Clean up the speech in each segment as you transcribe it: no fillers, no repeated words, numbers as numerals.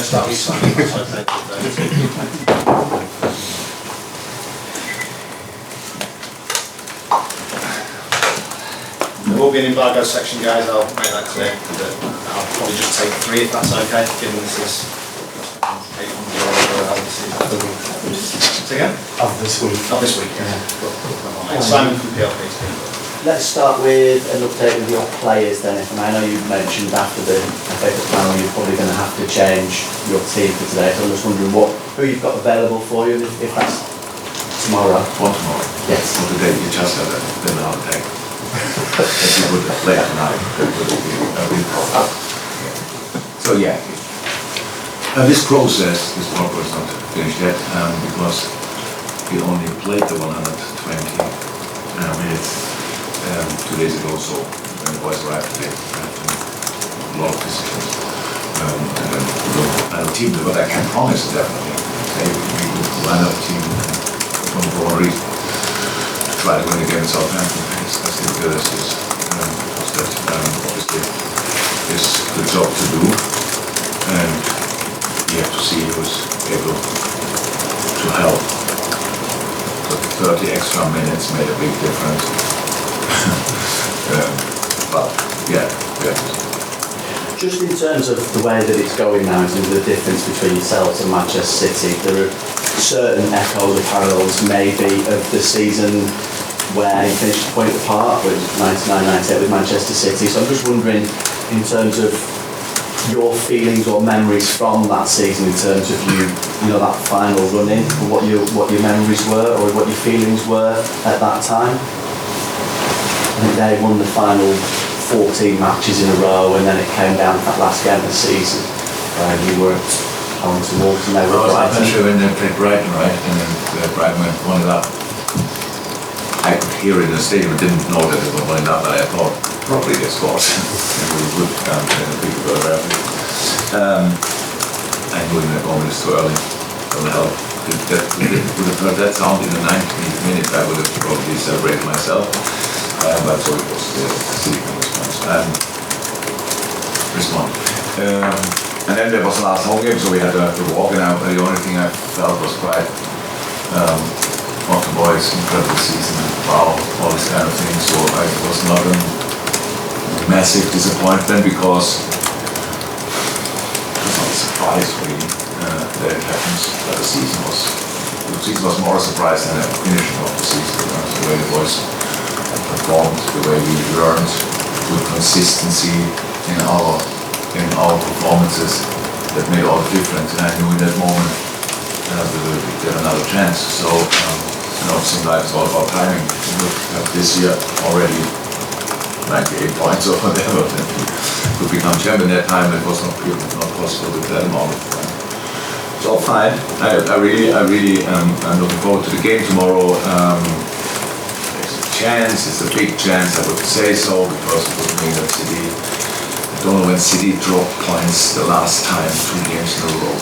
start with Simon. There will be an embargo section, guys. I'll make that clear. I'll probably just take 3 if that's okay, given this is 800 again? Of this week. Of this week, yeah. Simon from PLP. Let's start with an update with your players then. I know you've mentioned after the FA Cup final you're probably going to have to change your team for today, so I'm just wondering who you've got available for you, if that's tomorrow. What tomorrow? Yes. Well, today you just had a bit of a take. If you would have played tonight, it would be a big problem. So yeah, this process, this proper is not finished yet, because we only played the 120 minutes 2 days ago, so when the boys arrived today, I had a lot of decisions. And the team, but I can promise definitely, we will line up a team for one reason, to try to win against Southampton. I think this is obviously is the job to do, and you have to see who's able to help. So 30 extra minutes made a big difference. But yeah. Just in terms of the way that it's going now, in terms of the difference between yourselves and Manchester City, there are certain echoes or parallels maybe of the season where you finished a point apart, which was 99-98 with Manchester City. So I'm just wondering, in terms of your feelings or memories from that season, in terms of you know, that final run-in, what your memories were or what your feelings were at that time. I think they won the final 14 matches in a row, and then it came down to that last game of the season where you were at home to Wolves and they were Brighton. I'm sure when they played Brighton, right? And then Brighton won it up. I could hear it in the stadium, I didn't know that it was one up, but I thought probably they scored. It was good, and the people were very happy. I knew in that moment it's too early. So hell, would have heard that sound in the 90th minute, I would have probably celebrated myself. But so it was the City response. And then there was the last home game, so we had to walk, and the only thing I felt was quite of the boys, incredible season, wow, all this kind of thing. So it was not a massive disappointment because it's not a surprise really that it happens. But the season was more a surprise than a finishing of the season. The way the boys performed, the way we learned with consistency in our performances, that made all the difference. And I knew in that moment we will get another chance. So it seemed like it's all about timing. This year already 98 points or whatever, then we could become champion. That time it was not possible with that amount of time. It's all fine. I really I'm looking forward to the game tomorrow. Chance, it's a big chance, I would say so, because it would mean that City, I don't know when City dropped points the last time, 2 games in a row,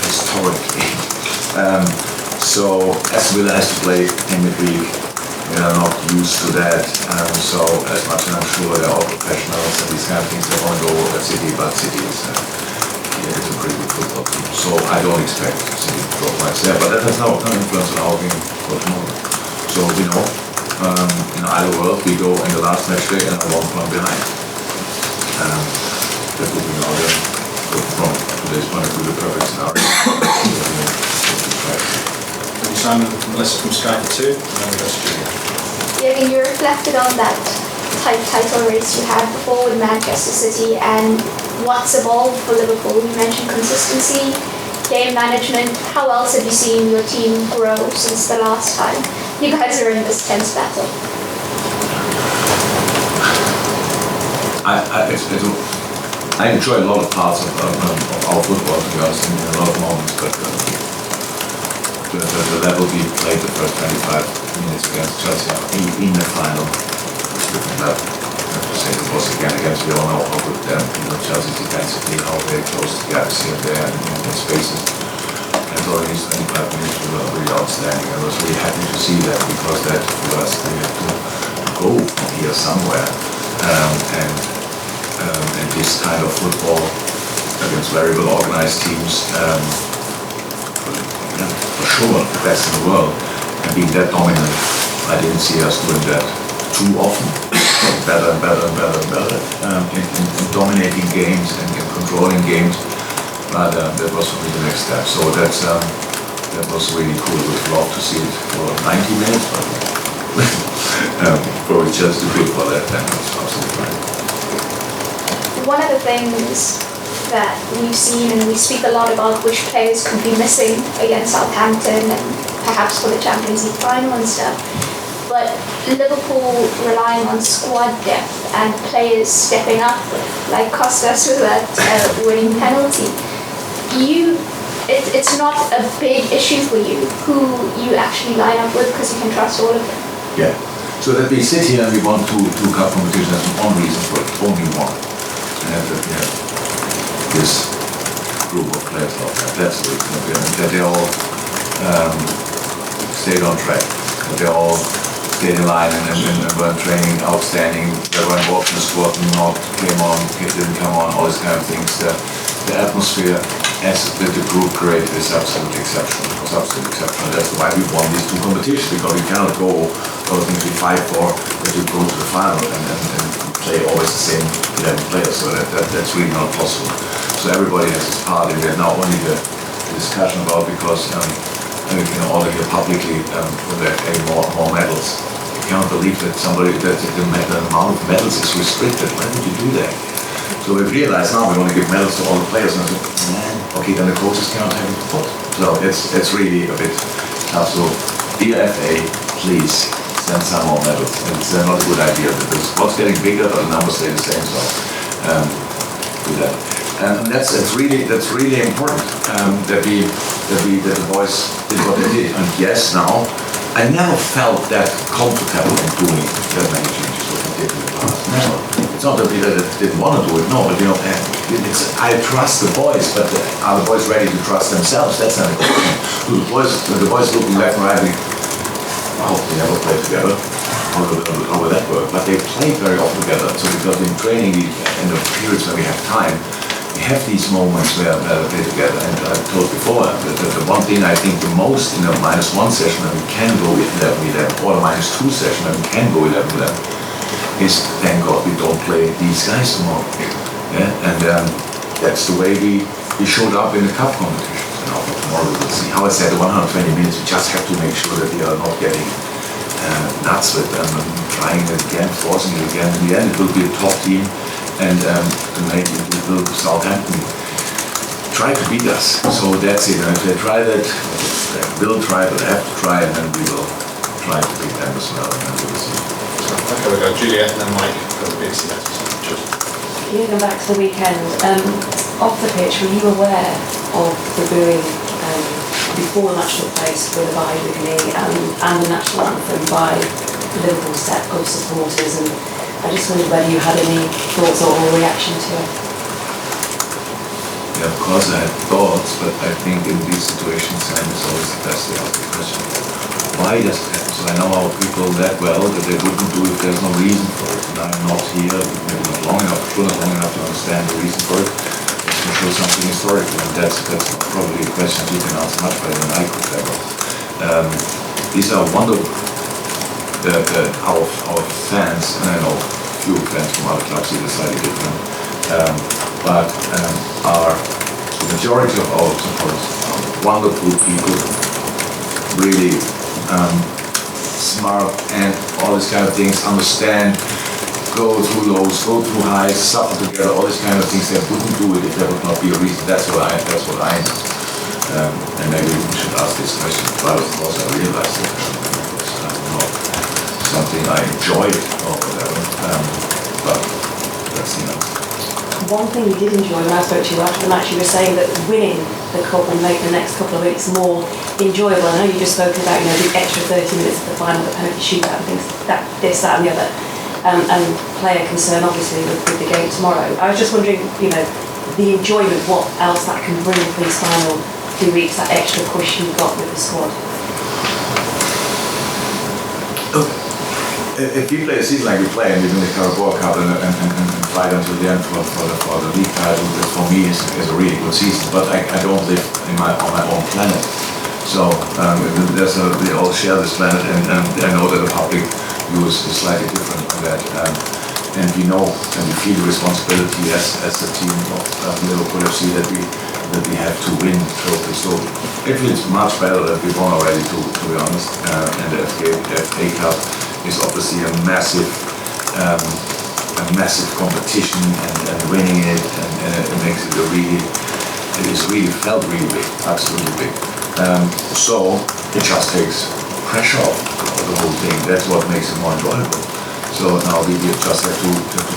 historically. So as Villa has to play in midweek, we are not used to that, so as much as I'm sure they're all professionals and these kind of things, they won't go over City, but City is a pretty good football team, so I don't expect City to drop points there, but that has no influence on our game for tomorrow. So we know, in either world, we go in the last match day and are 1 point behind. That would be now from today's point of view the perfect scenario. Thank you, Simon. Melissa from Sky for 2, and then we go to Julia. Jurgen, you reflected on that tight title race you had before with Manchester City and what's evolved for Liverpool. You mentioned consistency, game management. How else have you seen your team grow since the last time you guys are in this tense battle? I enjoy a lot of parts of our football, to be honest, in a lot of moments, but the level we played the first 25 minutes against Chelsea in the final was different level. I have to say it was again against, we all know how good Chelsea defensively, how they closed the gaps here and there and in spaces. And so these 25 minutes were really outstanding. I was really happy to see that, because that for us we have to go from here somewhere. And this kind of football against very well organized teams, for sure the best in the world, and being that dominant, I didn't see us doing that too often. Better and better and better and better in dominating games and in controlling games. But that was for me the next step. So that was really cool. Would love to see it for 90 minutes, but probably just too big for that. Then it's absolutely fine. One of the things that we've seen, and we speak a lot about which players could be missing against Southampton and perhaps for the Champions League final and stuff, but Liverpool relying on squad depth and players stepping up, like Costas with that winning penalty. It's not a big issue for you who you actually line up with because you can trust all of them. Yeah. So that we sit here and we won two cup competitions, that's one reason for it, only one. And that we have this group of players like that. That's the reason. That they all stayed on track. That they all stayed in line and were training outstanding. They were involved in the squad, not came on, didn't come on, all these kind of things. The atmosphere as the group created is absolutely exceptional. It was absolutely exceptional. That's why we won these two competitions, because we cannot go for the things we fight for, that you go to the final and play always the same 11 players. So that's really not possible. So everybody has his part, and we have now only the discussion about, because we can all hear publicly when they're getting more medals. You cannot believe that the amount of medals is restricted. Why would you do that? So we've realized now we want to give medals to all the players, and I said, man, okay, then the coaches cannot have it put. So it's really a bit tough. So dear FA, please send some more medals. It's not a good idea, because what's getting bigger, but the numbers stay the same. So do that. And that's really important that the boys did what they did. And yes, now I never felt that comfortable in doing that many changes what we did in the past. Never. It's not that we didn't want to do it. No, but I trust the boys, but are the boys ready to trust themselves? That's not a question. The boys looking left and right, wow, they never played together. How will that work? But they played very often together. So because in training, in the periods when we have time, we have these moments where they play together. And I told before, the one thing I think the most in a -1 session when we can go 11-11, or a -2 session when we can go 11-11, is thank God we don't play these guys tomorrow. Yeah? And that's the way we showed up in the cup competitions. And now for tomorrow we'll see. How I said, the 120 minutes, we just have to make sure that we are not getting nuts with them and trying it again, forcing it again. In the end, it will be a top team, and maybe it will Southampton try to beat us. So that's it. And if they try that, they will try, but they have to try, and then we will try to beat them as well, and then we will see. Okay, we go Juliet and then Mike for the BC. Going back to the weekend, off the pitch, were you aware of the booing before the match took place with the Bayern Munich and the national anthem by the Liverpool set of supporters? And I just wondered whether you had any thoughts or reaction to it. Yeah, of course I had thoughts, but I think in these situations, it's always the best to ask the question. Why does it happen? So I know our people that well that they wouldn't do it if there's no reason for it. And I'm not here, maybe not long enough, sure not long enough to understand the reason for it. It's to show something historical, and that's probably a question you can answer much better than I could ever. These are wonderful. Our fans, and I know few fans from other clubs are slightly different, but the majority of our supporters are wonderful people, really smart and all these kind of things, understand, go through lows, go through highs, suffer together, all these kind of things. They wouldn't do it if there would not be a reason. That's what I know. And maybe we should ask this question, but of course I realized that it was not something I enjoyed or whatever, but that's the answer. One thing you did enjoy when I spoke to you after the match, you were saying that winning the cup will make the next couple of weeks more enjoyable. I know you just spoke about the extra 30 minutes of the final, the penalty shootout and things, that and the other, and player concern obviously with the game tomorrow. I was just wondering, the enjoyment, what else that can bring for these final 2 weeks, that extra push you've got with the squad. if we play a season like we play and we win the Carabao Cup and fight until the end for the league title, that for me is a really good season. But I don't live on my own planet. So we all share this planet, and I know that the public view is slightly different on that. And we know and we feel the responsibility as a team of Liverpool FC that we have to win trophies. So it feels much better that we won already, to be honest. And the FA Cup is obviously a massive competition, and winning it, and it makes it it is really felt really big, absolutely big. So it just takes pressure off the whole thing. That's what makes it more enjoyable. So now we just have to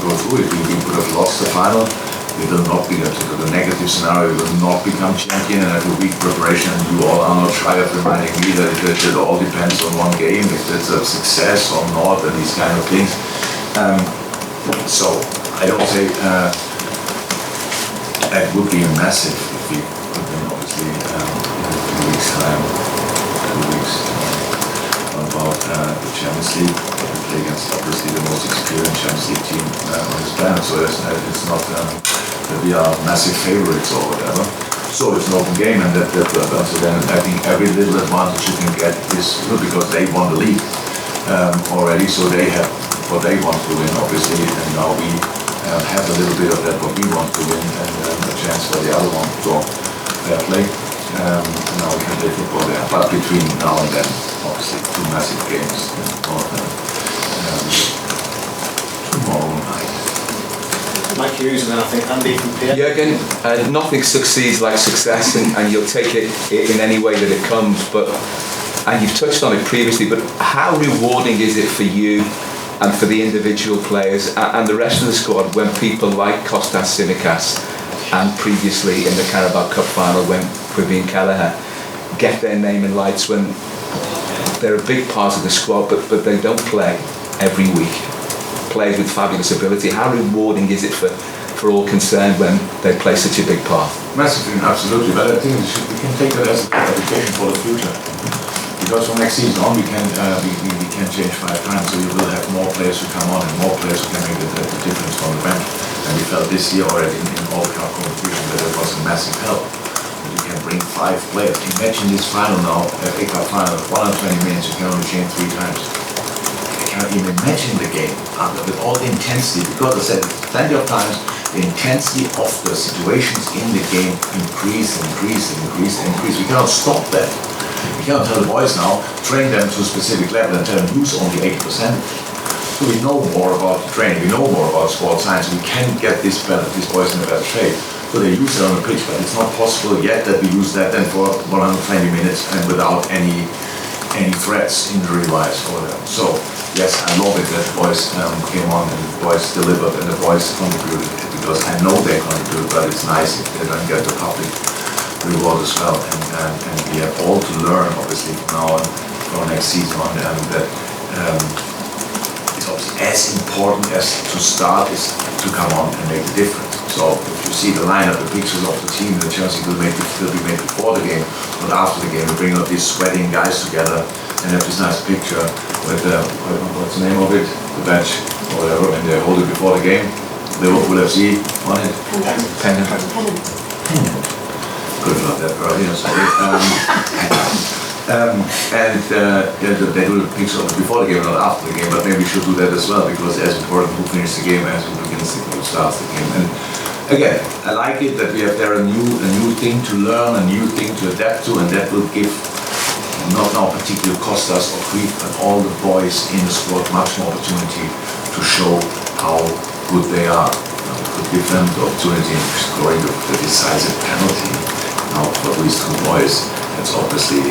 go through it. We could have lost the final. We will not be the negative scenario. We will not become champion and have a weak preparation. And you all are not shy of reminding me that it all depends on one game, if it's a success or not, and these kind of things. So I don't say that would be massive if we could win, obviously, in 2 weeks' time. 2 weeks. About the Champions League. We play against obviously the most experienced Champions League team on this planet, so it's not that we are massive favorites or whatever. So it's an open game, and that so then I think every little advantage you can get is good, because they won the league already, so they have what they want to win, obviously, and now we have a little bit of that what we want to win, and a chance for the other one. So fair play. Now we can play football there, but between now and then, obviously, 2 massive games tomorrow night. Mike Hughes, and then I think Andy from Pierre. Jurgen, nothing succeeds like success, and you'll take it in any way that it comes. But, and you've touched on it previously, but how rewarding is it for you and for the individual players and the rest of the squad when people like Kostas Tsimikas and previously in the Carabao Cup final when Fabinho get their name in lights, when they're a big part of the squad, but they don't play every week. Players with fabulous ability. How rewarding is it for all concerned when they play such a big part? Massively, absolutely. But I think we can take that as an education for the future. Because from next season on, we can change 5 times, so we will have more players who come on and more players who can make the difference from the bench. And we felt this year already in all cup competition that it was a massive help. You can bring 5 players. Imagine this final now, FA Cup final, 120 minutes, you can only change 3 times. I cannot even imagine the game with all the intensity, because I said plenty of times, the intensity of the situations in the game increase. We cannot stop that. We cannot tell the boys now, train them to a specific level and tell them use only 80%. So we know more about training, we know more about sports science, we can get these boys in a better shape. So they use it on the pitch, but it's not possible yet that we use that then for 120 minutes and without any threats, injury-wise or whatever. So yes, I love it that the boys came on and the boys delivered and the boys contributed, because I know they contributed, but it's nice if they don't get the public reward as well. And we have all to learn, obviously, from now on for next season on, that it's obviously as important as to start is to come on and make the difference. So if you see the lineup, the pictures of the team that Chelsea will be made before the game, but after the game, we bring up these sweating guys together and have this nice picture with what's the name of it? The badge or whatever, and they hold it before the game. Liverpool FC on it. Pennant. Good enough that early, sorry. They do the picture of it before the game, not after the game, but maybe we should do that as well, because as important who finishes the game as who starts the game. And again, I like it that we have there a new thing to learn, a new thing to adapt to, and that will give not now particularly Kostas or Creed, but all the boys in the squad much more opportunity to show how good they are. We could give them the opportunity of scoring the decisive penalty. Now for these 2 boys, it's obviously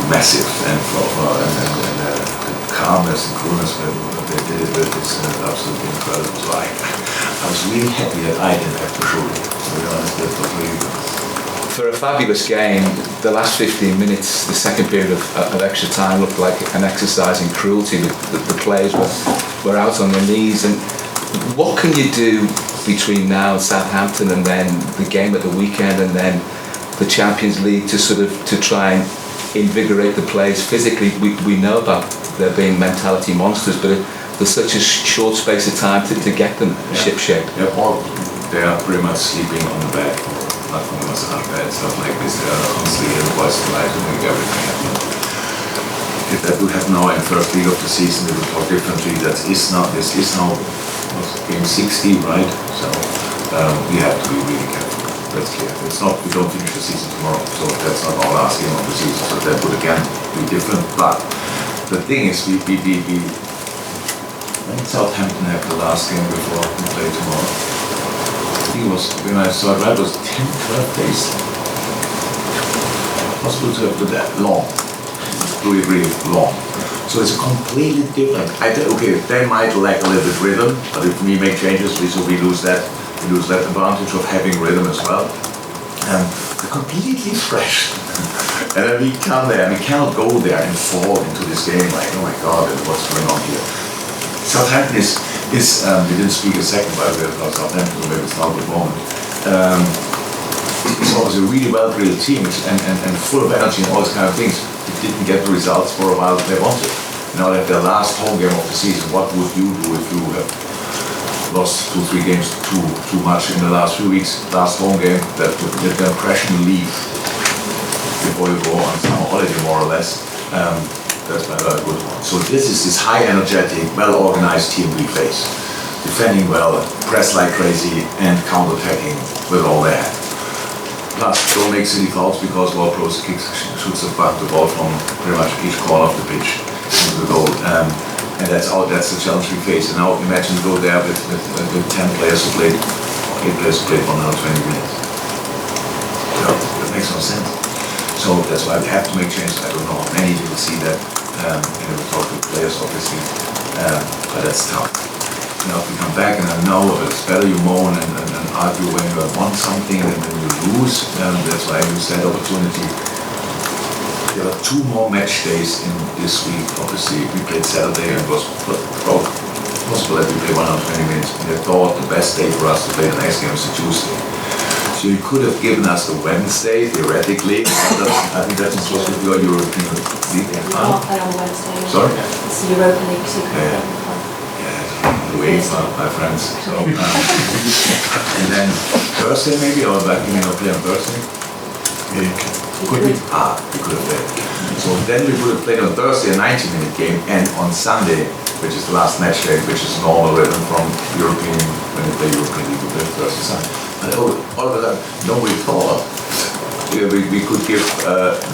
massive, and the calmness and coolness that they did it with is absolutely incredible. So I was really happy that I didn't have to show it. To be honest, that was really good. For a fabulous game, the last 15 minutes, the second period of extra time looked like an exercise in cruelty. The players were out on their knees, and what can you do between now and Southampton and then the game at the weekend and then the Champions League to try and invigorate the players physically? We know about they're being mentality monsters, but there's such a short space of time to get them ship-shape. Yeah, or they are pretty much sleeping on the bed, not on the massage bed, stuff like this. They are constantly in the voice tonight to make everything happen. If that would happen now in first league of the season, we would talk differently. This is now game 60, right? So we have to be really careful. That's clear. It's not, we don't finish the season tomorrow, so that's not our last game of the season. So that would again be different. But the thing is, when Southampton have the last game before we play tomorrow, when I saw it right, it was 10, 12 days. Possible to have put that long. Really, really long. So it's completely different. Okay, they might lack a little bit rhythm, but if we make changes, we lose that advantage of having rhythm as well. They're completely fresh. And then we come there, and we cannot go there and fall into this game like, oh my God, what's going on here? Southampton is we didn't speak a second about Southampton, so maybe it's not a good moment. It's always a really well-drilled team and full of energy and all these kind of things. It didn't get the results for a while that they wanted. Now they have their last home game of the season. What would you do if you have lost 2-3 games too much in the last few weeks? Last home game, that would get the impression you leave before you go on summer holiday, more or less. That's my very good one. So this is this high energetic, well-organized team we face. Defending well, press like crazy, and counter-attacking with all they have. Plus, don't make silly fouls because Wall Pros shoots the ball from pretty much each corner of the pitch into the goal. And that's the challenge we face. And now imagine you go there with 10 players who played, 8 players who played 120 minutes. That makes no sense. So that's why we have to make changes. I don't know how many you will see that. We'll talk to players obviously, but that's tough. Now if we come back and I know it's better you moan and argue when you want something and then you lose, that's why I use that opportunity. There are 2 more match days in this week. Obviously we played Saturday and it was possible that we play 120 minutes. And they thought the best day for us to play the next game was the Tuesday. So you could have given us the Wednesday, theoretically. I think that's supposed to be your European League. We can't play on Wednesday. Sorry? It's the Europa League, so you can't play. My friends. So, and then Thursday maybe, or like you know, play on Thursday. Could we? We could have played. So then we would have played on Thursday a 90-minute game, and on Sunday, which is the last match day, which is normal rhythm from European when they play European League, we play Thursday, Sunday. And all of a sudden, nobody thought we could give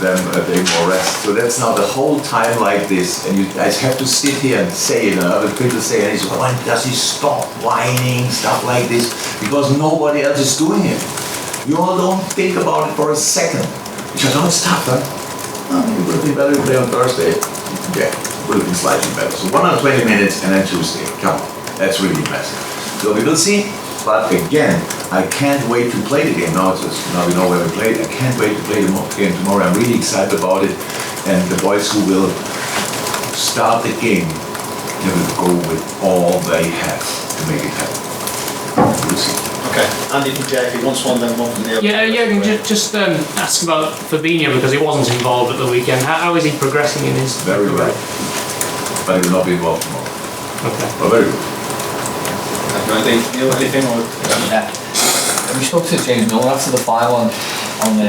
them a day more rest. So that's now the whole time like this, and you guys have to sit here and say it, and other people say, and he's, why does he stop whining, stuff like this? Because nobody else is doing it. You all don't think about it for a second. You just, oh, it's tough, huh? It would have been better to play on Thursday. Yeah, it would have been slightly better. So 120 minutes and then Tuesday. Come on, that's really impressive. So we will see. But again, I can't wait to play the game. Now we know where we play. I can't wait to play the game tomorrow. I'm really excited about it. And the boys who will start the game, they will go with all they have to make it happen. We'll see. Okay, Andy from JP wants one, then one from the other. Yeah, just ask about Fabinho because he wasn't involved at the weekend. How is he progressing in his... Very well. But he will not be involved tomorrow. Okay. But very good. Anything or? Yeah. We spoke to James Miller after the final on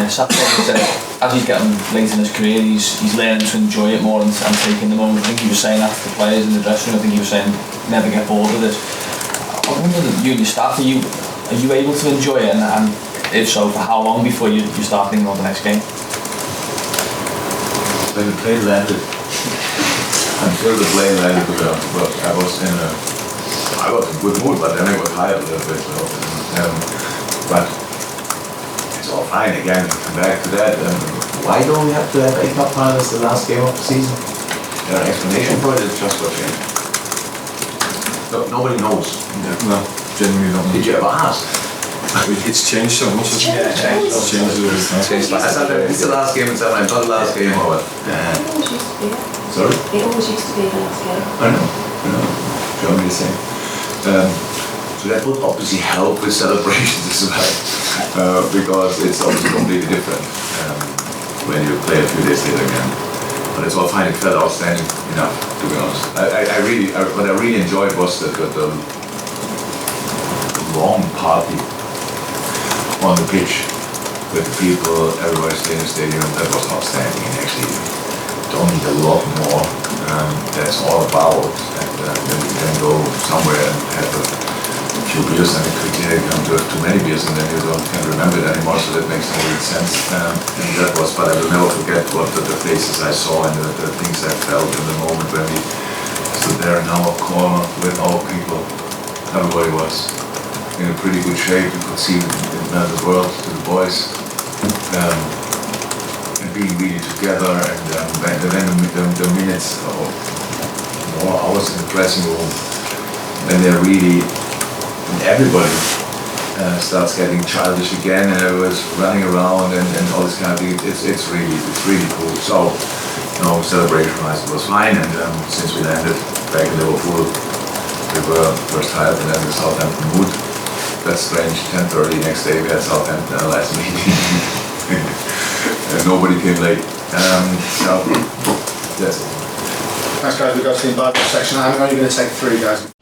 Saturday. He said as he's getting late in his career, he's learning to enjoy it more and taking the moment. I think he was saying after the players in the dressing room, I think he was saying never get bored of it. I wonder that you and your staff, are you able to enjoy it, and if so, for how long before you start thinking about the next game? When the plane landed, until the plane landed, I was in a good mood, but then I got tired a little bit. But it's all fine again. Come back to that. Why don't we have to have a cup final as the last game of the season? There an explanation for it? It's just for change. No, nobody knows. No, genuinely not. Did you ever ask? It's changed so much. Yeah, it's changed. I thought it's the last game in summer. It's not the last game or what? It always used to be that. Sorry? It always used to be the last game. I know. Germany the same. So that would obviously help with celebrations as well, because it's obviously completely different when you play a few days later again. But it's all fine. It felt outstanding enough, to be honest. What I really enjoyed was the long party on the pitch with the people, everybody staying in the stadium. That was outstanding, and actually don't need a lot more. That's all about, and then you can go somewhere and have a few beers, and quickly you come to have too many beers, and then you can't remember it anymore. So that makes no real sense. And that was, but I will never forget what the faces I saw and the things I felt in the moment when we stood there in our corner with our people. Everybody was in a pretty good shape. You could see the world to the boys. And being really together, and then the minutes or more hours in the dressing room, when they're really, and everybody starts getting childish again, and everyone's running around and all this kind of thing. It's really cool. So, celebration-wise it was fine, and since we landed back in Liverpool, we were first tired and then the Southampton mood. That's strange. 10:30 next day we had Southampton last meeting. And nobody came late. So that's it. Thanks guys, we've got to the embargo section. I'm only going to take 3 guys.